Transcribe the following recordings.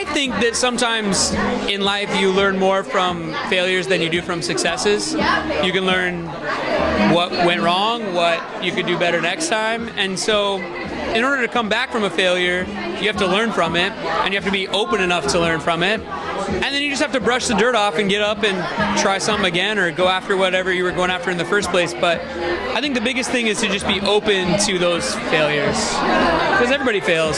I think that sometimes in life you learn more from failures than you do from successes. You can learn what went wrong, what you could do better next time. And so in order to come back from a failure, you have to learn from it, and you have to be open enough to learn from it. And then you just have to brush the dirt off and get up and try something again, or go after whatever you were going after in the first place. But I think the biggest thing is to just be open to those failures, because everybody fails.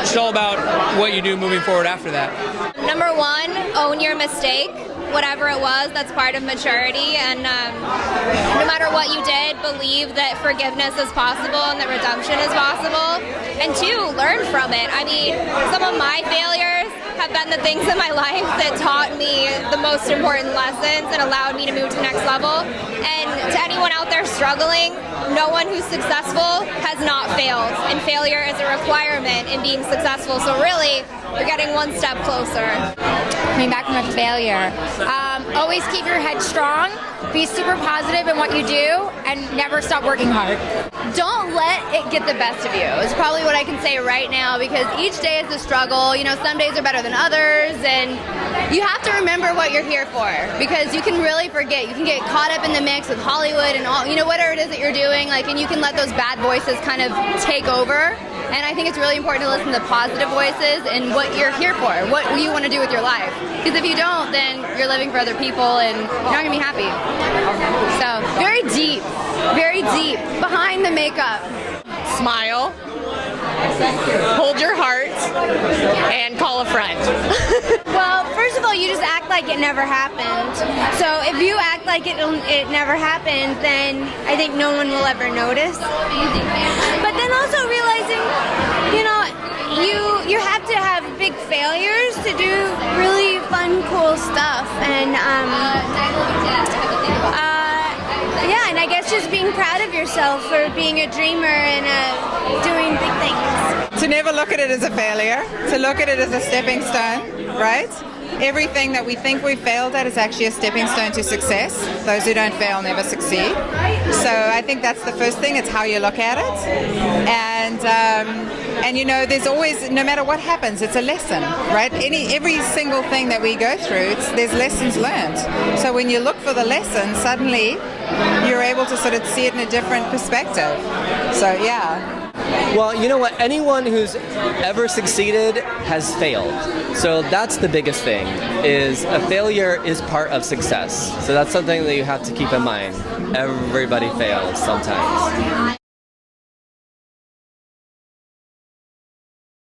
It's all about what you do moving forward after that. Number one, own your mistake. Whatever it was, that's part of maturity, and no matter what you did, believe that forgiveness is possible and that redemption is possible. And two, learn from it. I mean, some of my failures have been the things in my life that taught me the most important lessons and allowed me to move to the next level. And to anyone out there struggling, no one who's successful has not failed, and failure is a requirement in being successful. So really, you're getting one step closer. Coming back from a failure. Always keep your head strong, be super positive in what you do, and never stop working hard. Don't let it get the best of you. It's probably what I can say right now, because each day is a struggle. You know, some days are better than others, and you have to remember what you're here for, because you can really forget. You can get caught up in the mix with Hollywood and all, you know, whatever it is that you're doing, like, and you can let those bad voices kind of take over. And I think it's really important to listen to positive voices and what you're here for, what you want to do with your life. Because if you don't, then you're living for other people and you're not going to be happy. So, very deep, behind the makeup. Smile, hold your heart, and call a friend. Well, first of all, you just act like it never happened. So if you act like it never happened, then I think no one will ever notice. But then also realizing, you know, you have to have big failures to do really fun, cool stuff. And yeah, and I guess just being proud of yourself for being a dreamer and doing big things. To never look at it as a failure, to look at it as a stepping stone, right? Everything that we think we failed at is actually a stepping stone to success. Those who don't fail never succeed. So I think that's the first thing, it's how you look at it. And you know, there's always, no matter what happens, it's a lesson, right? Every single thing that we go through, there's lessons learned. So when you look for the lesson, suddenly you're able to sort of see it in a different perspective. So yeah. Well, you know what? Anyone who's ever succeeded has failed. So that's the biggest thing, is a failure is part of success. So that's something that you have to keep in mind. Everybody fails sometimes.